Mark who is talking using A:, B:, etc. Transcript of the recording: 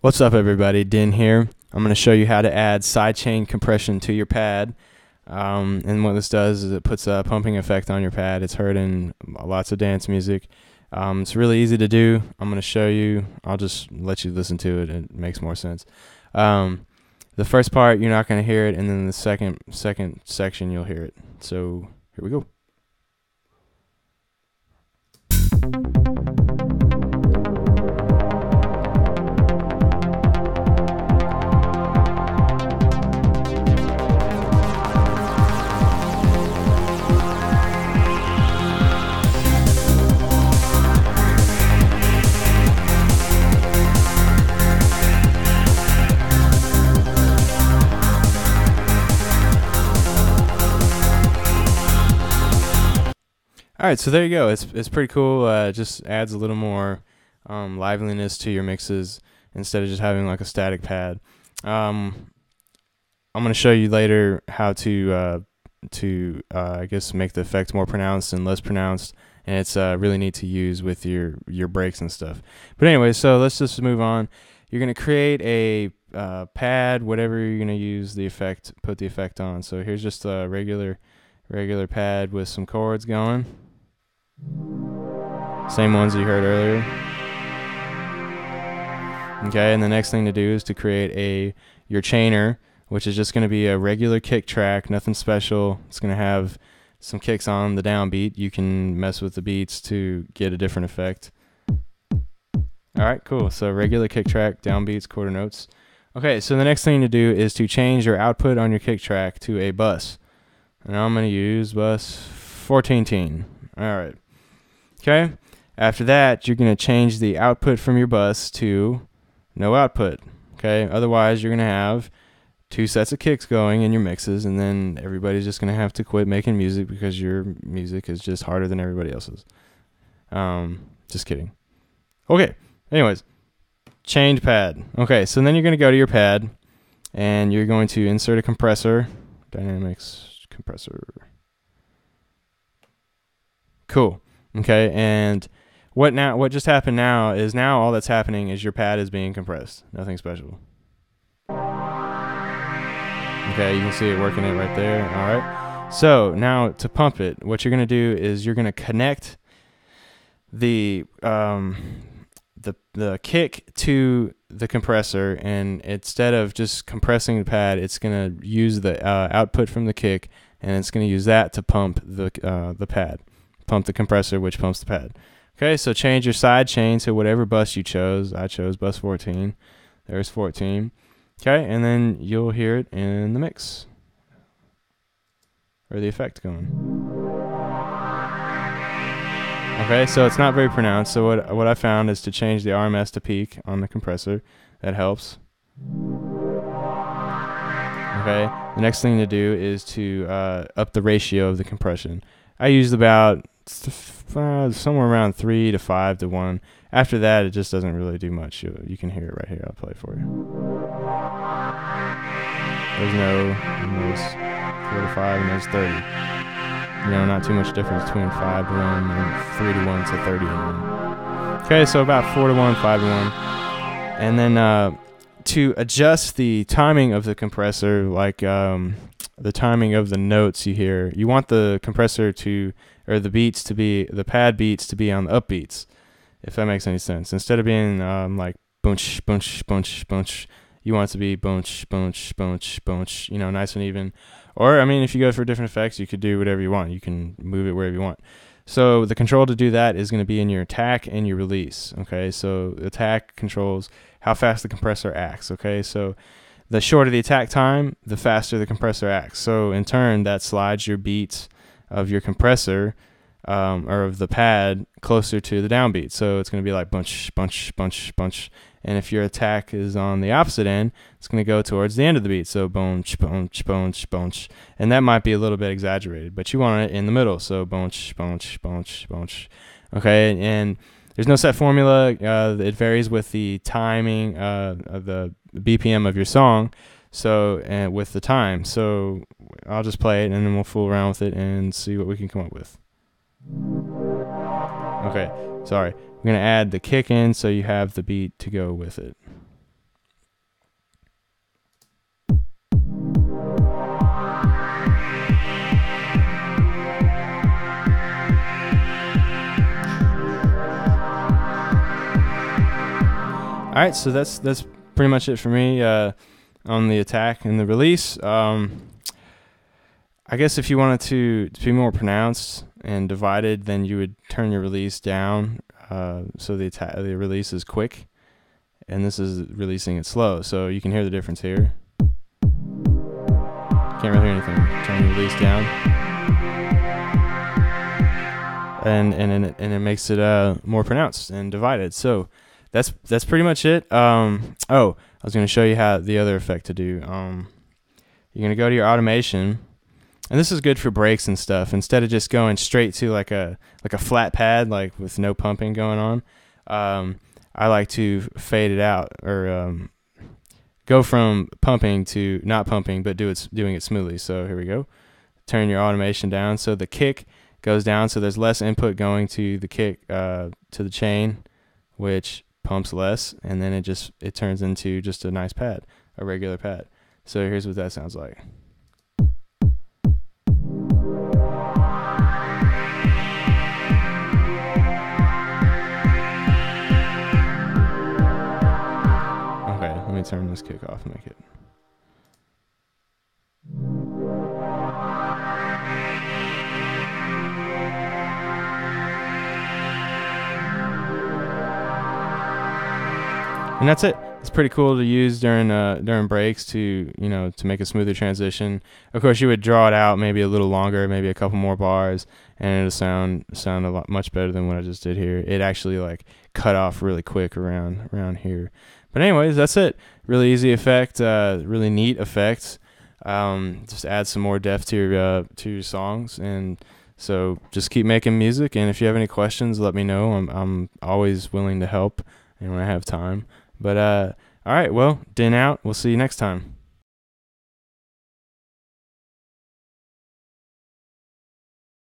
A: What's up, everybody? Din here. I'm going to show you how to add sidechain compression to your pad. And what this does is it puts a pumping effect on your pad. It's heard in lots of dance music. It's really easy to do. I'm going to show you. I'll just let you listen to it. It makes more sense. The first part, you're not going to hear it, and then the second section, you'll hear it. So here we go. All right, so there you go. It's pretty cool. It just adds a little more liveliness to your mixes instead of just having like a static pad. I'm going to show you later how to I guess make the effect more pronounced and less pronounced, and it's really neat to use with your breaks and stuff. But anyway, so let's just move on. You're going to create a pad, whatever you're going to use the effect, put the effect on. So here's just a regular pad with some chords going. Same ones you heard earlier. Okay, and the next thing to do is to create your chainer, which is just going to be a regular kick track, nothing special. It's going to have some kicks on the downbeat. You can mess with the beats to get a different effect. Alright, cool. So regular kick track, downbeats, quarter notes. Okay, so the next thing to do is to change your output on your kick track to a bus. And I'm going to use bus 14. Alright. Okay. After that, you're going to change the output from your bus to no output. Okay. Otherwise, you're going to have two sets of kicks going in your mixes, and then everybody's just going to have to quit making music because your music is just harder than everybody else's. Just kidding. Okay. Anyways, change pad. Okay. So then you're going to go to your pad, and you're going to insert a compressor. Dynamics compressor. Cool. Okay, and what just happened now is all that's happening is your pad is being compressed. Nothing special. Okay, you can see it working it right there. All right. So now to pump it, what you're going to do is you're going to connect the kick to the compressor, and instead of just compressing the pad, it's going to use the output from the kick, and it's going to use that to pump the pad. Pump the compressor, which pumps the pad. Okay, so change your side chain to whatever bus you chose. I chose bus 14. There's 14. Okay, and then you'll hear it in the mix, or the effect going. Okay, so it's not very pronounced. So what I found is to change the RMS to peak on the compressor. That helps. Okay, the next thing to do is to up the ratio of the compression. I used about somewhere around 3 to 5 to 1. After that, it just doesn't really do much. You can hear it right here. I'll play it for you. There's no 4 to 5, and there's 30. Not too much difference between 5 to 1 and 3 to 1 to 30 and 1. Okay, so about 4 to 1, 5 to 1. And then to adjust the timing of the compressor, like the timing of the notes you hear, you want the compressor or the pad beats to be on the upbeats, if that makes any sense. Instead of being like bunch, bunch, bunch, bunch, you want it to be bunch, bunch, bunch, bunch, nice and even. Or, if you go for different effects, you could do whatever you want. You can move it wherever you want. So the control to do that is going to be in your attack and your release. Okay, so attack controls how fast the compressor acts. Okay, so the shorter the attack time, the faster the compressor acts. So in turn, that slides your beats of your compressor or of the pad closer to the downbeat. So it's going to be like bunch, bunch, bunch, bunch. And if your attack is on the opposite end, it's going to go towards the end of the beat. So bunch, bunch, bunch, bunch. And that might be a little bit exaggerated, but you want it in the middle. So bunch, bunch, bunch, bunch. Okay, and there's no set formula. It varies with the timing of the BPM of your song, so with the time. So I'll just play it, and then we'll fool around with it and see what we can come up with. Okay, sorry. I'm going to add the kick in so you have the beat to go with it. right, so that's pretty much it for me on the attack and the release. I guess if you wanted to be more pronounced and divided, then you would turn your release down so the release is quick, and this is releasing it slow. So you can hear the difference here. Can't really hear anything. Turn the release down, and it makes it more pronounced and divided. So that's pretty much it. Oh, I was going to show you how the other effect to do. You're going to go to your automation, and this is good for breaks and stuff. Instead of just going straight to like a flat pad, like with no pumping going on, I like to fade it out, or go from pumping to not pumping, but doing it smoothly. So here we go. Turn your automation down so the kick goes down, so there's less input going to the kick to the chain, which pumps less, and then it turns into just a nice pad, a regular pad. So here's what that sounds like. Okay, let me turn this kick off and make it. And that's it. It's pretty cool to use during breaks to make a smoother transition. Of course, you would draw it out maybe a little longer, maybe a couple more bars, and it'll sound a lot much better than what I just did here. It actually like cut off really quick around here. But anyways, that's it. Really easy effect, really neat effects. Just add some more depth to your songs, and so just keep making music. And if you have any questions, let me know. I'm always willing to help, and when I have time. But all right, well, din out. We'll see you next time.